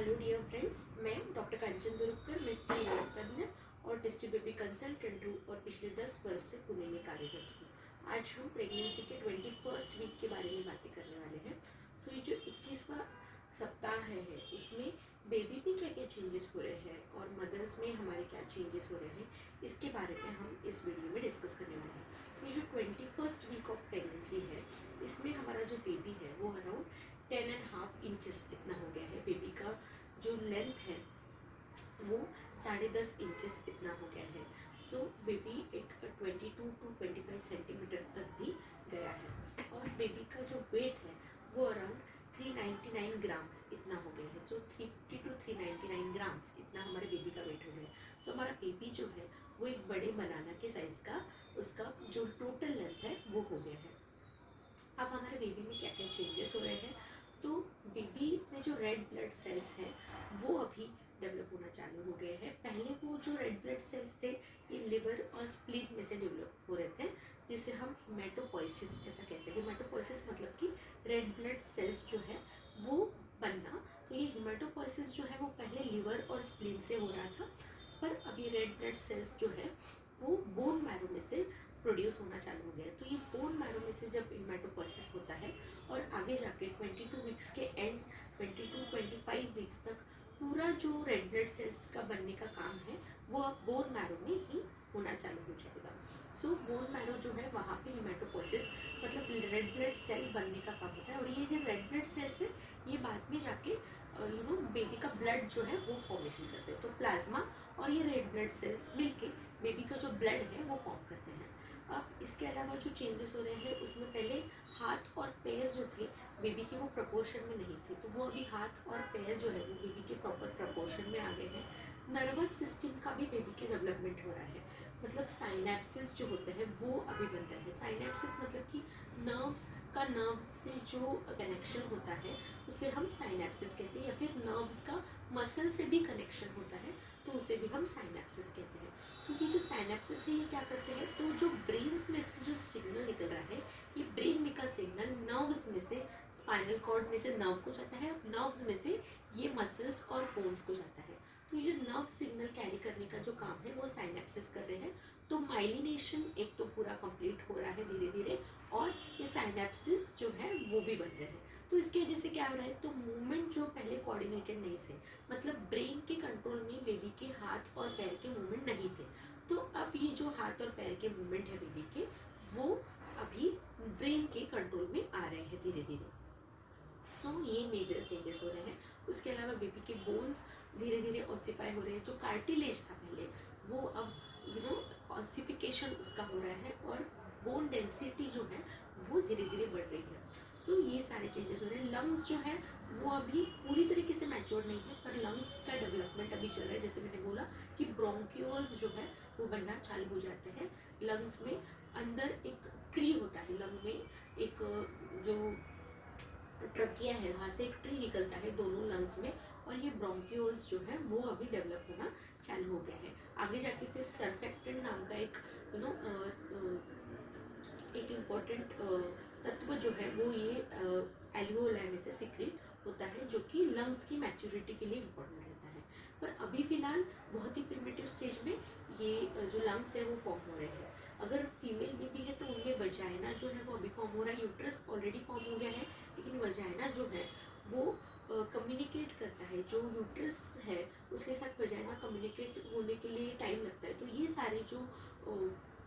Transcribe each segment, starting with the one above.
Hello dear friends, मैं doctor कांचन दुरुक्कर, मैं स्त्री रोग तज्ञ और टेस्टी बेबी कंसल्टेंट हूँ और पिछले 10 वर्ष से पुणे में कार्यरत हूँ। आज हम प्रेगनेंसी के 21st वीक के बारे में बातें करने वाले हैं। सो ये जो 21वां सप्ताह है उसमें बेबी में क्या क्या चेंजेस हो रहे हैं और मदर्स में हमारे क्या चेंजेस हो रहे हैं, इसके बारे में हम इस वीडियो में डिस्कस करने वाले हैं। तो ये जो 21st वीक ऑफ प्रेगनेंसी है, इसमें हमारा जो बेबी है वो अराउंड 10.5 इंचेस इतना हो गया है। बेबी का जो लेंथ है वो 10.5 इंचेस इतना हो गया है। सो बेबी एक 22 to 25 सेंटीमीटर तक भी गया है और बेबी का जो वेट है वो अराउंड 399 ग्राम्स इतना हो गया है। सो 350 to 399 ग्राम्स इतना हमारे बेबी का वेट हो गया है। सो हमारा बेबी जो है वो एक बड़े बनाना के साइज़ का, उसका जो टोटल लेंथ है वो हो गया है। अब हमारे बेबी में क्या क्या चेंजेस हो रहे हैं, तो बेबी में जो रेड ब्लड सेल्स हैं वो अभी डेवलप होना चालू हो गए हैं। पहले वो जो रेड ब्लड सेल्स थे ये लिवर और स्प्लीन में से डेवलप हो रहे थे, जिसे हम हिमेटोपोइसिस ऐसा कहते हैं। हिमेटोपोइसिस मतलब कि रेड ब्लड सेल्स जो है वो बनना। तो ये हिमेटोपोइसिस जो है वो पहले लिवर और स्प्लीन से हो रहा था, पर अभी रेड ब्लड सेल्स जो है वो बोन मैरो में से प्रोड्यूस होना चालू हो गया। तो ये बोन मैरो में से जब हिमेटोपोइसिस होता है और आगे जाके 22 वीक्स के एंड 22-25 वीक्स तक पूरा जो रेड ब्लड सेल्स का बनने का काम है वो अब बोन मैरो में ही होना चालू हो जाएगा। सो बोन मैरो जो है वहाँ पे हिमेटोपोइसिस मतलब रेड ब्लड सेल बनने का काम होता है। और ये जो रेड ब्लड सेल्स है ये बाद में जाके बेबी का ब्लड जो है वो फॉर्मेशन करते हैं। तो प्लाज्मा और ये रेड ब्लड सेल्स मिलके बेबी का जो ब्लड है वो फॉर्म करते हैं। अब इसके अलावा जो चेंजेस हो रहे हैं उसमें पहले हाथ और पैर जो थे बेबी के वो प्रपोर्शन में नहीं थे, तो वो अभी हाथ और पैर जो है वो बेबी के प्रॉपर प्रपोर्शन में आ गए हैं। नर्वस सिस्टम का भी बेबी के डेवलपमेंट हो रहा है, मतलब साइनेप्सिस जो होते हैं वो अभी बन रहे हैं। साइनेप्सिस मतलब कि नर्व्स का नर्व्स से जो कनेक्शन होता है उसे हम साइनेप्सिस कहते हैं, या फिर नर्व्स का मसल से भी कनेक्शन होता है तो उसे भी हम साइनेप्सिस कहते हैं। तो ये जो साइनेप्सिस है ये क्या करते हैं, तो जो ब्रेन्स में से जो सिग्नल निकल रहा है ये ब्रेन में का सिग्नल नर्व्स में से स्पाइनल कॉर्ड में से नर्व को जाता है, नर्व्स में से ये मसल्स और बोन्स को जाता है। तो ये जो नर्व सिग्नल कैरी करने का जो काम है वो साइनेप्सिस कर रहे हैं। तो माइलिनेशन एक तो पूरा कंप्लीट हो रहा है धीरे धीरे, और ये साइनेप्सिस जो है वो भी बन रहे हैं। तो इसकी वजह से क्या हो रहा है, तो मूवमेंट जो पहले कोऑर्डिनेटेड नहीं थे, मतलब ब्रेन के कंट्रोल में बेबी के हाथ और पैर के मूवमेंट नहीं थे, तो अब ये जो हाथ और पैर के मूवमेंट है बेबी के वो अभी ब्रेन के कंट्रोल में आ रहे हैं धीरे धीरे। सो ये मेजर चेंजेस हो रहे हैं। उसके अलावा बेबी के बोन्स धीरे धीरे ऑसिफाई हो रहे हैं। जो कार्टिलेज था पहले वो अब ऑसिफिकेशन उसका हो रहा है और बोन डेंसिटी जो है वो धीरे धीरे बढ़ रही है। सो ये सारे चेंजेस हो रहे हैं। लंग्स जो है वो अभी पूरी तरीके से मैच्योर नहीं है, पर लंग्स का डेवलपमेंट अभी चल रहा है। जैसे मैंने बोला कि ब्रोंक्यूल्स जो है वो बनना चालू हो जाते हैं। लंग्स में अंदर एक ट्री होता है, लंग में एक जो ट्रकिया है वहाँ से एक ट्री निकलता है दोनों लंग्स में, और ये ब्रोंक्यूल्स जो है वो अभी डेवलप होना चालू हो गया है। आगे जाके फिर सर्फेक्टेंट नाम का एक एक इम्पॉर्टेंट तत्व जो है वो ये एल्वियोलाई में से सीक्रेट होता है, जो कि लंग्स की मैच्योरिटी के लिए इम्पोर्टेंट रहता है। पर अभी फ़िलहाल बहुत ही प्रिमिटिव स्टेज में ये जो लंग्स है वो फॉर्म हो रहे हैं। अगर फीमेल बेबी है तो उनमें वजाइना जो है वो अभी फॉर्म हो रहा है। यूट्रस ऑलरेडी फॉर्म हो गया है, लेकिन वजाइना जो है वो कम्युनिकेट करता है। जो यूट्रस है उसके साथ वजाइना कम्युनिकेट होने के लिए टाइम लगता है। तो ये सारे जो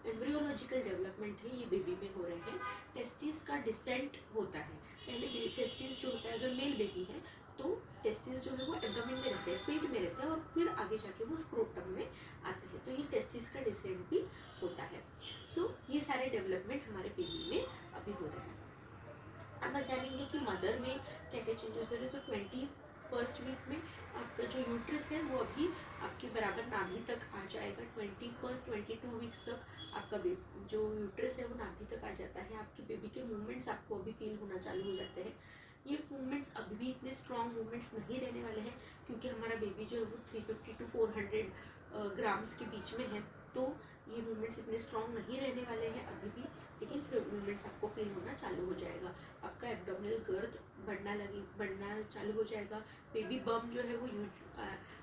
एम्ब्रियोलॉजिकल डेवलपमेंट है ये बेबी में हो रहे हैं। टेस्टिस का डिसेंट होता है। पहले टेस्टिस जो होता है, अगर मेल बेबी है तो टेस्टिस जो है वो एब्डोमेन में रहते हैं, पेट में रहते हैं, और फिर आगे जाके वो स्क्रोटम में आते हैं। तो ये टेस्टिस का डिसेंट भी होता है। सो ये सारे डेवलपमेंट हमारे बेबी में अभी हो रहे हैं। अब हम जानेंगे कि मदर में क्या क्या चेंजेस हो रहे हैं। तो 21st वीक में आपका जो यूट्रस है वो अभी आपके बराबर नाभि तक आ जाएगा। 22 वीक्स तक आपका जो यूट्रस है वो नाभि तक आ जाता है। आपके बेबी के मूवमेंट्स आपको अभी फील होना चालू हो जाते हैं। ये मूवमेंट्स अभी भी इतने स्ट्रॉन्ग मूवमेंट्स नहीं रहने वाले हैं, क्योंकि हमारा बेबी जो है वो 350 to 400 ग्राम्स के बीच में है। तो ये मूवमेंट्स इतने स्ट्रॉन्ग नहीं रहने वाले हैं अभी भी, लेकिन फिर मूवमेंट्स आपको फील होना चालू हो जाएगा। आपका एब्डोमिनल गर्द बढ़ना चालू हो जाएगा। बेबी बम जो है वो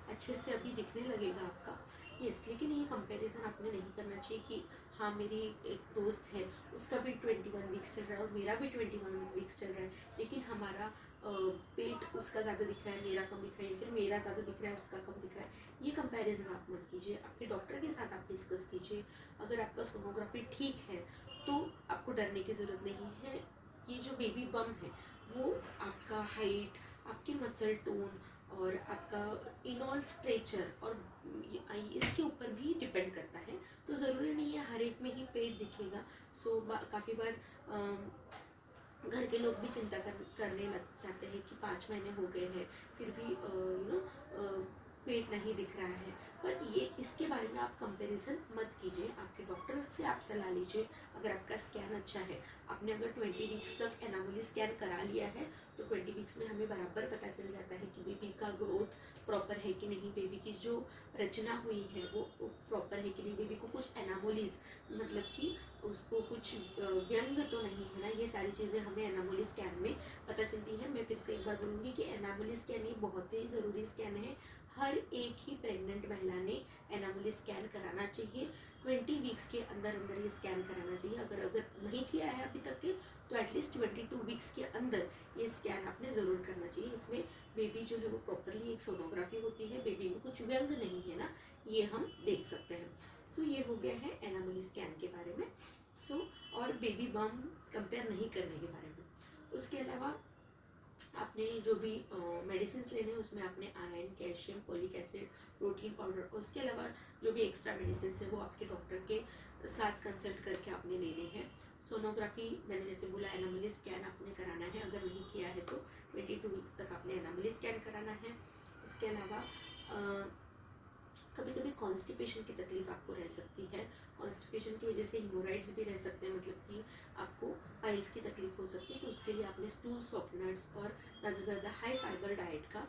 अच्छे से अभी दिखने लगेगा आपका। यस, लेकिन ये कंपैरिजन आपने नहीं करना चाहिए कि हाँ मेरी एक दोस्त है उसका भी 21 वीक्स चल रहा है और मेरा भी 21 वीक्स चल रहा है, लेकिन हमारा पेट उसका ज़्यादा दिख रहा है, मेरा कम दिख रहा है, या फिर मेरा ज़्यादा दिख रहा है उसका कम दिख रहा है। ये कंपैरिजन आप मत कीजिए, आपके डॉक्टर के साथ आप डिस्कस कीजिए। अगर आपका सोनोग्राफी ठीक है तो आपको डरने की ज़रूरत नहीं है। ये जो बेबी बम है वो आपका हाइट, आपके मसल टोन और आपका इनऑल स्ट्रेचर और इसके ऊपर भी डिपेंड करता है। तो ज़रूरी नहीं है हर एक में ही पेट दिखेगा। काफ़ी बार घर के लोग भी चिंता करने लग जाते हैं कि 5 महीने हो गए हैं फिर भी पेट नहीं दिख रहा है। पर ये इसके बारे में आप कंपैरिजन मत कीजिए, आपके डॉक्टर से आप सलाह लीजिए। अगर आपका स्कैन अच्छा है, आपने अगर 20 वीक्स तक एनामोली स्कैन करा लिया है तो 20 वीक्स में हमें बराबर पता चल जाता है कि बेबी का ग्रोथ प्रॉपर है कि नहीं, बेबी की जो रचना हुई है वो प्रॉपर है कि नहीं, बेबी को कुछ एनामोलीज मतलब कि उसको कुछ व्यंग तो नहीं है ना। ये सारी चीज़ें हमें एनामोली स्कैन में पता चलती है। मैं फिर से एक बार बोलूँगी कि एनामोली स्कैन ये बहुत ही ज़रूरी स्कैन है। हर एक ही प्रेग्नेंट महिला ने एनामोली स्कैन कराना चाहिए। 20 वीक्स के अंदर अंदर ये स्कैन कराना चाहिए। अगर नहीं किया है अभी तक के तो एटलीस्ट 22 वीक्स के अंदर ये स्कैन आपने ज़रूर करना चाहिए। इसमें बेबी जो है वो प्रॉपरली एक सोनोग्राफी होती है, बेबी में कुछ व्यंग नहीं है ना, ये हम देख सकते हैं। सो ये हो गया है एनामोली स्कैन के बारे में। और बेबी बम कंपेयर नहीं करने के बारे में। उसके अलावा आपने जो भी मेडिसिन लेने हैं उसमें आपने iron, calcium, folic acid, protein powder, उसके अलावा जो भी एक्स्ट्रा मेडिसिन है वो आपके डॉक्टर के साथ कंसल्ट करके आपने लेने हैं। सोनोग्राफी मैंने जैसे बोला, एनामोली स्कैन आपने कराना है, अगर नहीं किया है तो 22 वीक्स तक आपने एनामोली स्कैन कराना है। उसके अलावा कभी कभी कॉन्स्टिपेशन की तकलीफ आपको रह सकती है। कॉन्स्टिपेशन की वजह से हिमोराइड्स भी रह सकते हैं, मतलब कि आपको पाइल्स की तकलीफ हो सकती है। तो उसके लिए आपने स्टूल सॉफ्टनर्स और ज़्यादा से ज़्यादा हाई फाइबर डाइट का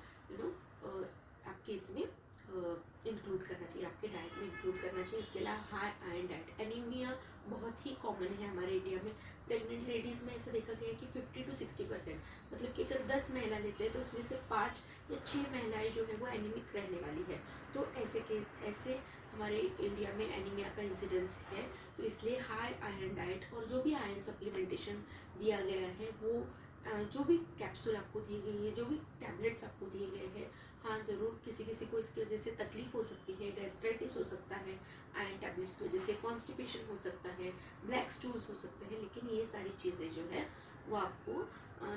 आपके इसमें इंक्लूड करना चाहिए, आपके डाइट में इंक्लूड करना चाहिए। उसके अलावा हाई आयरन डाइट। एनीमिया बहुत ही कॉमन है हमारे इंडिया में। प्रेग्नेंट लेडीज़ में ऐसा देखा गया है कि 50 to 60%, मतलब कि अगर 10 महिला लेते हैं तो उसमें से 5 या 6 महिलाएं जो है वो एनीमिक रहने वाली है। तो ऐसे हमारे इंडिया में एनीमिया का इंसिडेंस है। तो इसलिए हाई आयरन डाइट और जो भी आयरन सप्लीमेंटेशन दिया गया है वो जो भी कैप्सूल आपको दी गई है, जो भी टैबलेट्स आपको दिए गए हैं, हाँ ज़रूर किसी किसी को इसकी वजह से तकलीफ हो सकती है, गैस्ट्राइटिस हो सकता है, आयरन टैबलेट्स की वजह से कॉन्स्टिपेशन हो सकता है, ब्लैक स्टूल्स हो सकते हैं, लेकिन ये सारी चीज़ें जो है वो आपको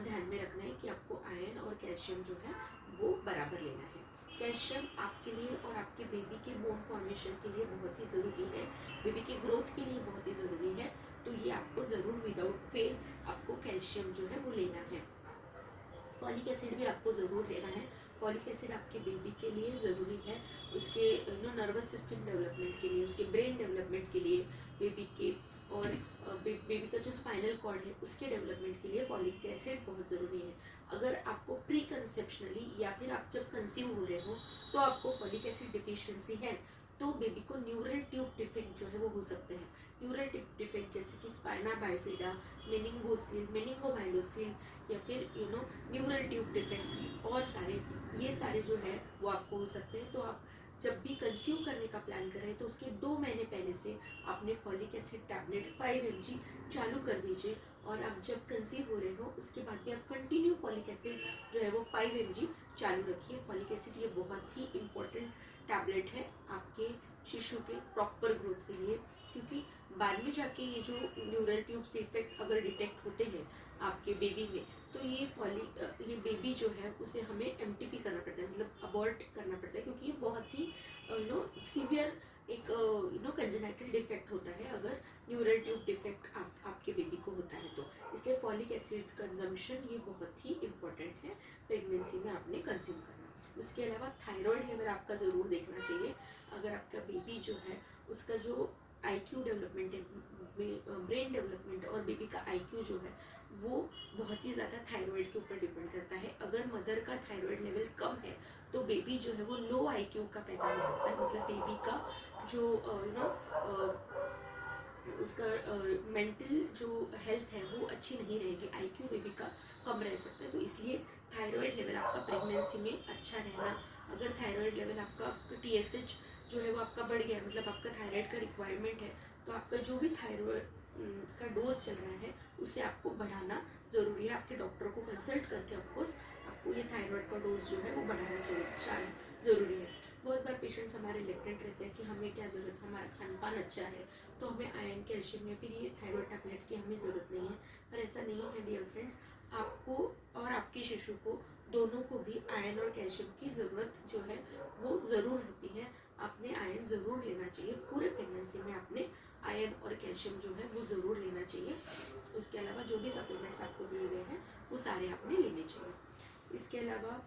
ध्यान में रखना है कि आपको आयरन और कैल्शियम जो है वो बराबर लेना है। कैल्शियम आपके लिए और आपके बेबी के बोन फॉर्मेशन के लिए बहुत ही ज़रूरी है, बेबी के ग्रोथ के लिए बहुत ही ज़रूरी है। तो ये आपको ज़रूर विदाउट फेल आपको कैल्शियम जो है वो लेना है। फॉलिक एसिड भी आपको ज़रूर लेना है। फॉलिक एसिड आपके बेबी के लिए ज़रूरी है, उसके नर्वस सिस्टम डेवलपमेंट के लिए, उसके ब्रेन डेवलपमेंट के लिए, बेबी के और बेबी का जो स्पाइनल कॉर्ड है उसके डेवलपमेंट के लिए फॉलिक एसिड बहुत ज़रूरी है। अगर आपको प्री कंसेप्शनली या फिर आप जब कंसीव हो रहे हो तो आपको फॉलिक एसिड डिफिशियंसी है तो बेबी को न्यूरल ट्यूब डिफेक्ट जो है वो हो सकते हैं। न्यूरल ट्यूब डिफेक्ट जैसे कि स्पाइना बाइफिडा, मेनिंगोमाइलोसिल या फिर न्यूरल ट्यूब डिफेक्ट्स और ये सारे जो है वो आपको हो सकते हैं। तो आप जब भी कंज्यूम करने का प्लान कर रहे हैं तो उसके 2 महीने पहले से आपने फॉलिक एसिड टैबलेट 5 mg चालू कर दीजिए। और आप जब कंसीव हो रहे हो उसके बाद भी आप कंटिन्यू फॉलिक एसिड जो है वो 5 mg चालू रखिए। फॉलिक एसिड ये बहुत ही इम्पोर्टेंट टैबलेट है आपके शिशु के प्रॉपर ग्रोथ के लिए, क्योंकि बाद में जाके ये जो न्यूरल ट्यूब्स इफेक्ट अगर डिटेक्ट होते हैं आपके बेबी में तो ये बेबी जो है उसे हमें एमटीपी करना पड़ता है, मतलब अबॉर्ट करना पड़ता है, क्योंकि ये बहुत ही सीवियर एक कंजेनाइटल डिफेक्ट होता है अगर न्यूरल ट्यूब डिफेक्ट आपके बेबी को होता है तो। इसलिए फॉलिक एसिड कंजम्पशन ये बहुत ही इम्पोर्टेंट है प्रेगनेंसी में आपने कंज्यूम करना। उसके अलावा थायराइड लेवल आपका ज़रूर देखना चाहिए। अगर आपका बेबी जो है उसका जो IQ डेवलपमेंट है, ब्रेन डेवलपमेंट और बेबी का IQ जो है वो बहुत ही ज़्यादा थायराइड के ऊपर डिपेंड करता है। अगर मदर का थायराइड लेवल कम है तो बेबी जो है वो लो IQ का पैदा हो सकता है, मतलब बेबी का जो उसका मेंटल जो हेल्थ है वो अच्छी नहीं रहेगी, आईक्यू बेबी का कम रह सकता है। तो इसलिए थायराइड लेवल आपका प्रेगनेंसी में अच्छा रहना, अगर थायराइड लेवल आपका TSH जो है वो आपका बढ़ गया, मतलब आपका थायराइड का रिक्वायरमेंट है, तो आपका जो भी थायराइड का डोज चल रहा है उसे आपको बढ़ाना ज़रूरी है। आपके डॉक्टर को कंसल्ट करके ऑफकोर्स आपको ये थायराइड का डोज जो है वो बढ़ाना चाहिए, ज़रूरी है। बहुत बार पेशेंट्स हमारे रिलेक्टेंट रहते हैं कि हमें क्या ज़रूरत है, हमारा खान पान अच्छा है तो हमें आयरन कैल्शियम या फिर ये थायराइड टैबलेट की हमें ज़रूरत नहीं है। पर ऐसा नहीं है डियर फ्रेंड्स, आपको और आपके शिशु को दोनों को भी आयरन और कैल्शियम की ज़रूरत जो है वो ज़रूर होती है। आपने आयरन ज़रूर लेना चाहिए, पूरे प्रेगनेंसी में आपने आयरन और कैल्शियम जो है वो ज़रूर लेना चाहिए। उसके अलावा जो भी सप्लीमेंट्स आपको दिए गए हैं वो सारे आपने लेने चाहिए। इसके अलावा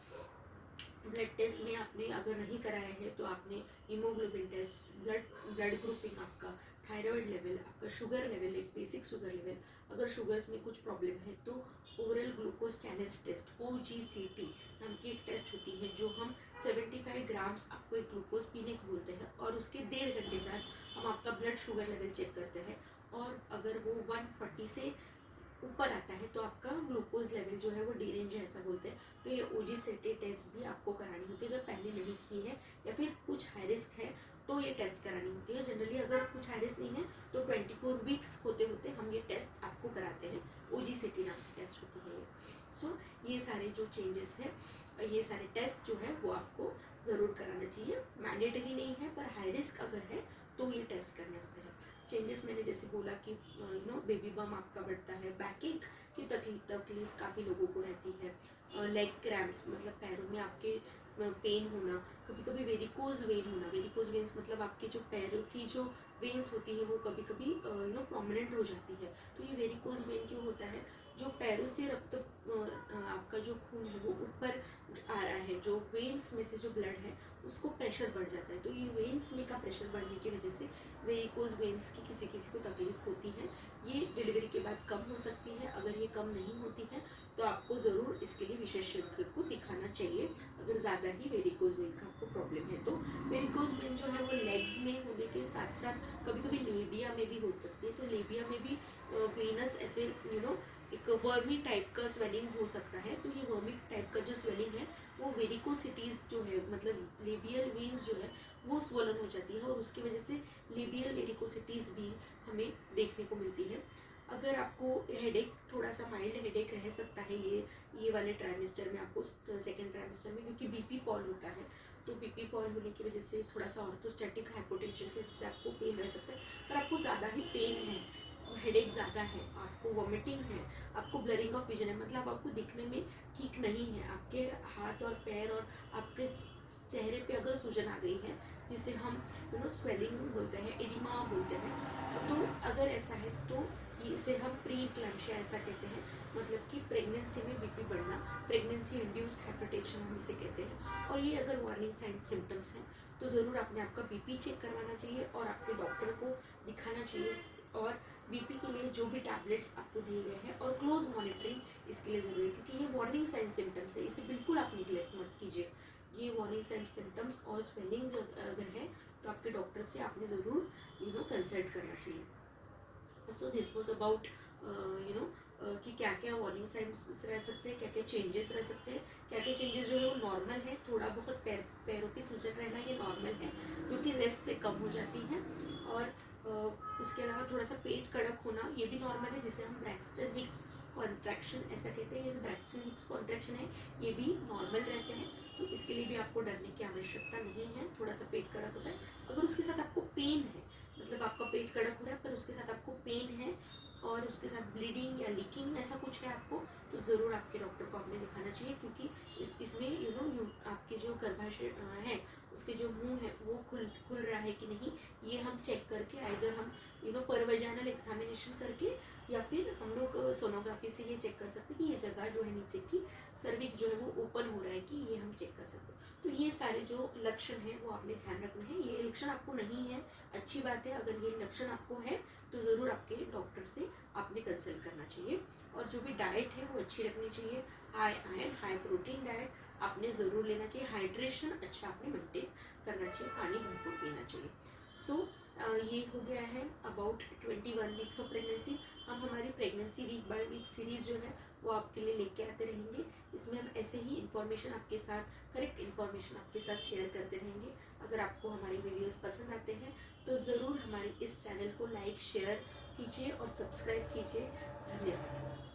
ब्लड टेस्ट में आपने अगर नहीं कराया है तो आपने हीमोग्लोबिन टेस्ट, ब्लड ग्रुपिंग, आपका थायराइड लेवल, आपका शुगर लेवल, एक बेसिक शुगर लेवल, अगर शुगर्स में कुछ प्रॉब्लम है तो oral glucose challenge test OGCT नाम की एक टेस्ट होती है, जो हम 75 ग्राम्स आपको एक ग्लूकोज पीने को बोलते हैं और उसके 1.5 घंटे बाद हम आपका ब्लड शुगर लेवल चेक करते हैं, और अगर वो 140 से ऊपर आता है तो आपका ग्लूकोज लेवल जो है वो डीरेंज है ऐसा बोलते हैं। तो ये OGCT टेस्ट भी आपको करानी होती है अगर पहले नहीं की है या फिर कुछ हाई रिस्क है तो ये टेस्ट करानी होती है। जनरली अगर कुछ हाई रिस्क नहीं है तो 24 वीक्स होते होते हम ये टेस्ट आपको कराते हैं, OGCT नाम की टेस्ट होती है ये। सो ये सारे जो चेंजेस हैं, ये सारे टेस्ट जो है वो आपको ज़रूर कराना चाहिए, मैंडेटरी नहीं है पर हाई रिस्क अगर है तो ये टेस्ट करने होते हैं। चेंजेस मैंने जैसे बोला कि बेबी बम आपका बढ़ता है, बैकिंग की तकलीफ काफ़ी लोगों को रहती है, लेग क्रैम्प्स मतलब पैरों में आपके पेन होना, कभी कभी वेरिकोज वेन होना, वेरिकोज वेन्स मतलब आपके जो पैरों की जो वेन्स होती है वो कभी कभी प्रोमिनेंट हो जाती है। तो ये वेरिकोज वेन क्यों होता है, जो पैरों से रक्त आपका जो खून है वो ऊपर आ रहा है, जो वेन्स में से जो ब्लड है उसको प्रेशर बढ़ जाता है, तो ये वेन्स में का प्रेशर बढ़ने की वजह से वेरिकोज वेन्स की किसी किसी को तकलीफ होती है। ये डिलीवरी के बाद कम हो सकती है, अगर ये कम नहीं होती है तो आपको ज़रूर इसके लिए विशेषज्ञ को दिखाना चाहिए अगर ज़्यादा ही वेरिकोज वेन का आपको प्रॉब्लम है। तो वेरिकोज वेन जो है वो लेग्स में होने के साथ साथ कभी कभी लेबिया में भी हो सकती है, तो लेबिया में भी वेनस ऐसे एक वर्मी टाइप का स्वेलिंग हो सकता है। तो ये वर्मी टाइप का जो स्वेलिंग है वो वेरिकोसिटीज़ जो है मतलब लेबियल वेन्स जो है वो स्वलन हो जाती है और उसकी वजह से लेबियल वेरिकोसिटीज़ भी हमें देखने को मिलती है। अगर आपको हेडेक, थोड़ा सा माइल्ड हेडेक रह सकता है ये वाले ट्राइमेस्टर में, आपको सेकेंड ट्राइमेस्टर में, क्योंकि BP फॉल होता है, तो BP फॉल होने की वजह से थोड़ा सा ऑर्थोस्टैटिक हाइपोटेंशन की वजह से आपको पेन रह सकता है, पर आपको ज़्यादा ही पेन है, हेडेक ज़्यादा है, आपको वॉमिटिंग है, आपको ब्लरिंग ऑफ विजन है, मतलब आपको दिखने में ठीक नहीं है, आपके हाथ और पैर और आपके चेहरे पे अगर सूजन आ गई है जिसे हम स्वेलिंग बोलते हैं, एडिमा बोलते हैं, तो अगर ऐसा है तो इसे हम प्री इक्लैम्शिया ऐसा कहते हैं, मतलब कि प्रेगनेंसी में BP बढ़ना, प्रेगनेंसी इंड्यूस्ड हाइपरटेंशन हम इसे कहते हैं। और ये अगर वार्निंग साइन सिम्टम्स हैं तो ज़रूर आपने आपका BP चेक करवाना चाहिए और आपके डॉक्टर को दिखाना चाहिए, और BP के लिए जो भी टैबलेट्स आपको दिए गए हैं और क्लोज मॉनिटरिंग इसके लिए ज़रूरी है, क्योंकि ये वार्निंग साइन सिम्टम्स है, इसे बिल्कुल आप निगलेक्ट मत कीजिए। ये वार्निंग साइन सिम्टम्स और स्वेलिंग अगर है तो आपके डॉक्टर से आपने ज़रूर कंसल्ट करना चाहिए। सो दिस वॉज अबाउट कि क्या क्या वार्निंग साइंस रह सकते हैं, क्या क्या चेंजेस रह सकते हैं, क्या क्या चेंजेस जो है वो नॉर्मल है, थोड़ा बहुत पैरों की सूजन रहना ये नॉर्मल है जो कि रेस्ट से कम हो जाती है, और उसके अलावा थोड़ा सा पेट कड़क होना ये भी नॉर्मल है, जिसे हम ब्रैक्सटन हिक्स कॉन्ट्रैक्शन ऐसा कहते हैं। ये जो ब्रैक्सटन हिक्स कॉन्ट्रैक्शन है ये भी नॉर्मल रहते हैं, तो इसके लिए भी आपको डरने की आवश्यकता नहीं है। थोड़ा सा पेट कड़क होता है, अगर उसके साथ आपको पेन है, मतलब आपका पेट कड़क हो रहा है पर उसके साथ आपको पेन है और उसके साथ ब्लीडिंग या लीकिंग ऐसा कुछ है आपको, तो ज़रूर आपके डॉक्टर को आपने दिखाना चाहिए, क्योंकि इसमें आपके जो गर्भाशय है उसके जो मुंह है वो खुल रहा है कि नहीं, ये हम चेक करके आइदर हम पर वजाइनल एग्जामिनेशन करके या फिर हम लोग सोनोग्राफी से ये चेक कर सकते हैं कि ये जगह जो है नीचे की सर्विक्स जो है वो ओपन हो रहा है कि ये हम चेक कर सकते हैं। तो ये सारे जो लक्षण हैं वो आपने ध्यान रखना है। ये लक्षण आपको नहीं है अच्छी बात है, अगर ये लक्षण आपको है तो ज़रूर आपके डॉक्टर से आपने कंसल्ट करना चाहिए, और जो भी डाइट है वो अच्छी रखनी चाहिए, high iron high protein diet आपने ज़रूर लेना चाहिए, हाइड्रेशन अच्छा आपने मेंटेन करना चाहिए, पानी भरपूर पीना चाहिए। सो ये हो गया है अबाउट 21 वीक्स ऑफ प्रेगनेंसी। हम हमारी pregnancy week by week series जो है वो आपके लिए लेके आते रहेंगे। इसमें हम ऐसे ही इन्फॉर्मेशन आपके साथ, करेक्ट इन्फॉर्मेशन आपके साथ शेयर करते रहेंगे। अगर आपको हमारी वीडियोस पसंद आते हैं तो ज़रूर हमारे इस चैनल को लाइक शेयर कीजिए और सब्सक्राइब कीजिए। धन्यवाद।